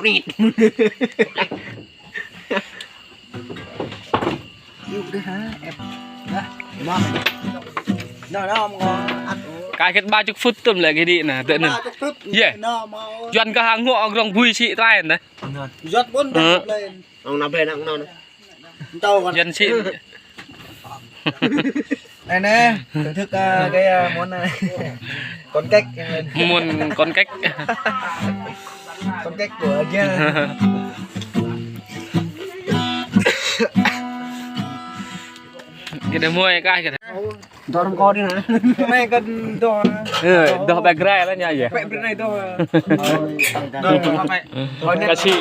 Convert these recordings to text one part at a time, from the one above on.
Rịt. Yêu đấy hả em. Đó. Nó không ngon ăn. Cái 30 phút tụm lại cái đi nè tự nên. Yeah. Doan cả hàng ngọ rong vui chị tay này. Giọt 4 lên. Ông nằm lên ông nào. Tao còn Dân chị. Này nè, thưởng thức cái món này. Con cách. Muốn con cách. Con cách của kia. Cái này mua cái cái Đó không có đi hả? Này cần đó. Đó bè grai đó nha vậy. Mẹ bên này đó. Đó mẹ. Cá chị.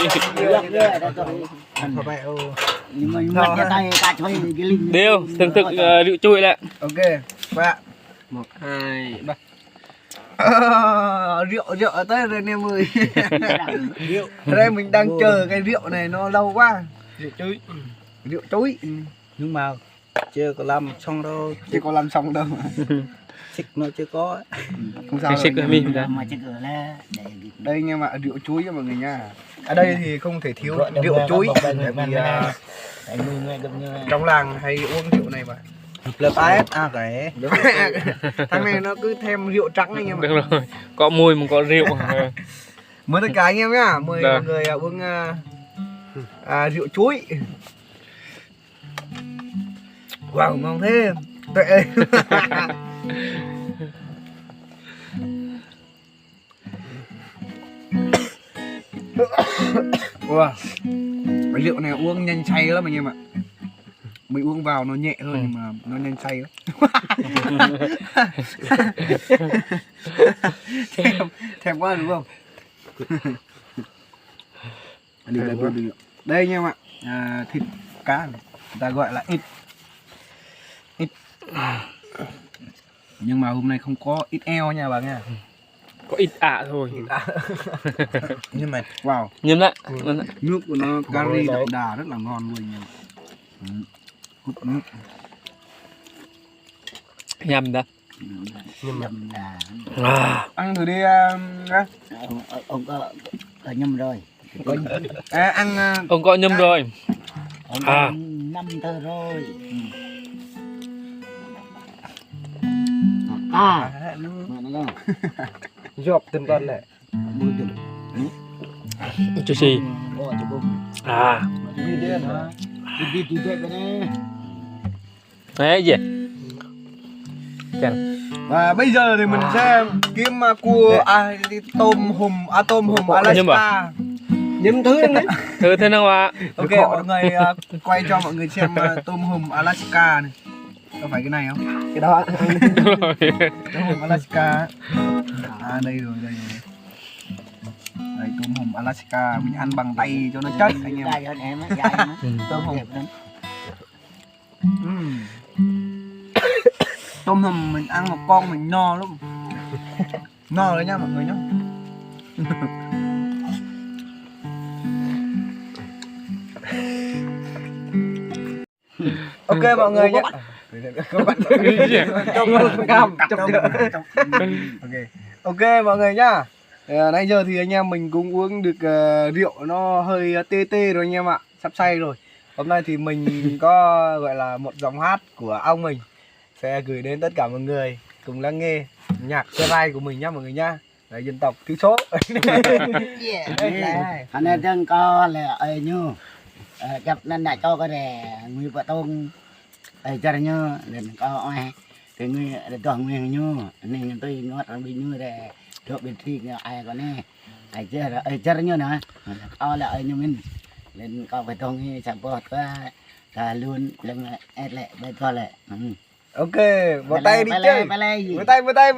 Đều, từng thực rượu chui lại. Ok, bạn. 1, 2, 3. Rượu ở tới rồi em ơi. Rượu. Đây mình đang chờ cái rượu này nó lâu quá. Rượu chuối. Rượu chuối. Nhưng mà chưa có làm xong đâu. Chưa có làm xong đâu mà. Xích nó chưa có. Không sao. Xích rồi mình ra. Đây nha mà rượu chuối cho mọi người nha. Ở đây thì không thể thiếu rượu chuối. Tại vì trong làng hay uống rượu này mà. LPS à cái thằng này nó cứ thêm rượu trắng anh em ạ. Được rồi, có mùi mà có rượu. Mời tất cả anh em nhá, mời mọi người uống rượu chuối. Wow, ngon thế. Tệ. Wow. Cái rượu này uống nhanh say lắm anh em ạ. Mình uống vào nó nhẹ thôi nhưng mà nó nhanh say lắm. thèm quá đúng không? Đây anh em ạ, thịt cá này. Người ta gọi là ít. Nhưng mà hôm nay không có ít eo nha bà nha. Có ít thôi. Nhưng mà wow. Nhâm lại. Nước của nó cari đậm đà rất là ngon luôn nha. Nước. Nhầm đó. Nhâm đà. Ăn thử đi Ông có nhâm rồi. Ăn ông có nhâm rồi. Ông có 5 thơ rồi. Dọc từng con này. Chú gì? Đấy gì? Và bây giờ thì mình sẽ kiếm cua tôm hùm Alaska. Nhâm thứ đấy. Thứ thế nào ạ? Ok mọi người quay cho mọi người xem tôm hùm Alaska này. Có phải cái này không? Cái đó. Tôm hùm Alaska. Đây rồi. Đây tôm hùm Alaska mình ăn bằng tay cho nó chất anh em. Tôm hùm. Tôm hùm mình ăn một con mình no lắm. No rồi nha mọi người nhá. Ok mọi người nhé. Ok mọi người nhá. Nãy giờ thì anh em mình cũng uống được rượu nó hơi tê rồi anh em ạ. Sắp say rồi. Hôm nay thì mình có gọi là một giọng hát của ông mình sẽ gửi đến tất cả mọi người cùng lắng nghe nhạc Serai của mình nhá mọi người nhá. Là dân tộc thiểu số. Anh em chân co là như chập nên là cho cái này người vợ tôn cho như nên có ai thì người toàn nguyên như nên tôi ngót ở bên như là được bên thi ai có nè ai chơi như nữa co là như mình nên có phải tôn như sản bột và luôn lần lại bên co lại. Ok, vỗ tay đi chơi. Vỗ tay. Vỗ tay.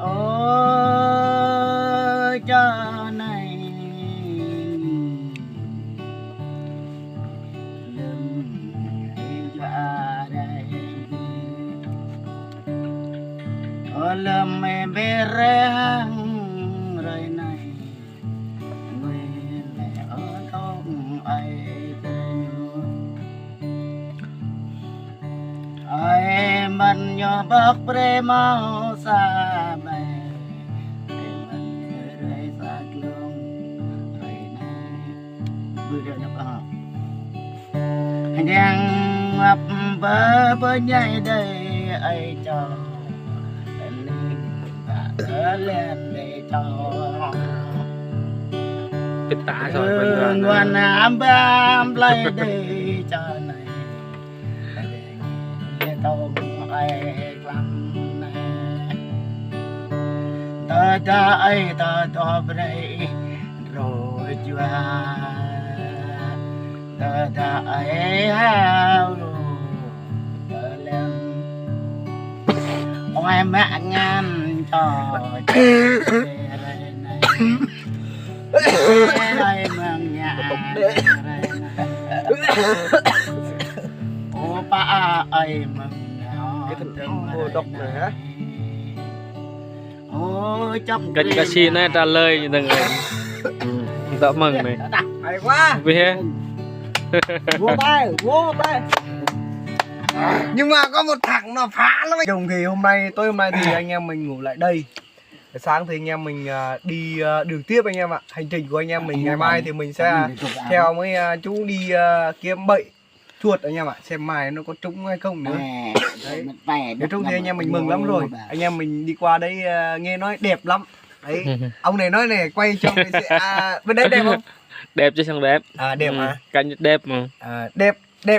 Ôi cho này đừng ra đây ôi lâm em về răng rồi này người mẹ ở trong ai mình nhớ bác pre mau xa mẹ mình rơi xa luôn rồi này vừa được nhập đang ngập bơ nhảy đây ai cho lên và lên để cho เป็นตาซอยเพิ่นว่า ngoan ám bám lấy đi cho này để tao ai làm này ta ta ai ta ta đây rồi chưa ta ta ai hao ta lên ngoài mẹ ngàn cho đây mừng nhà ô ba ơi mừng cái thằng cô độc này hả ôi trong กันกะชีน่าจะเลยอยู่ตรงนี้ตะมึงนี่ hay quá เว้ย vô tay nhưng mà có một thằng nó phá lắm Dùng thì hôm nay thì anh em mình ngủ lại đây. Sáng thì anh em mình đi đường tiếp anh em ạ. Hành trình của anh em mình ngày mai thì mình sẽ theo mấy chú đi kiếm bậy chuột anh em ạ. Xem mai nó có trúng hay không nữa. Đấy. Nói chung thì anh em mình mừng lắm rồi. Anh em mình đi qua đấy nghe nói đẹp lắm. Đấy. Ông này nói này quay cho mình sẽ bên đấy đẹp không? đẹp chứ không đẹp. Đẹp hả? Cảnh đẹp mà.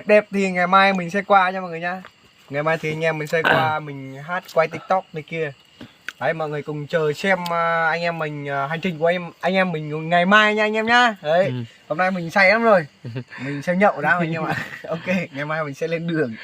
Đẹp thì ngày mai mình sẽ qua nha mọi người nhá. Ngày mai thì anh em mình sẽ qua mình hát quay TikTok này kia. Đấy mọi người cùng chờ xem anh em mình hành trình của anh em mình ngày mai nha anh em nhá. Đấy. Hôm nay mình say lắm rồi. Mình sẽ nhậu đã anh em ạ. Ok, ngày mai mình sẽ lên đường.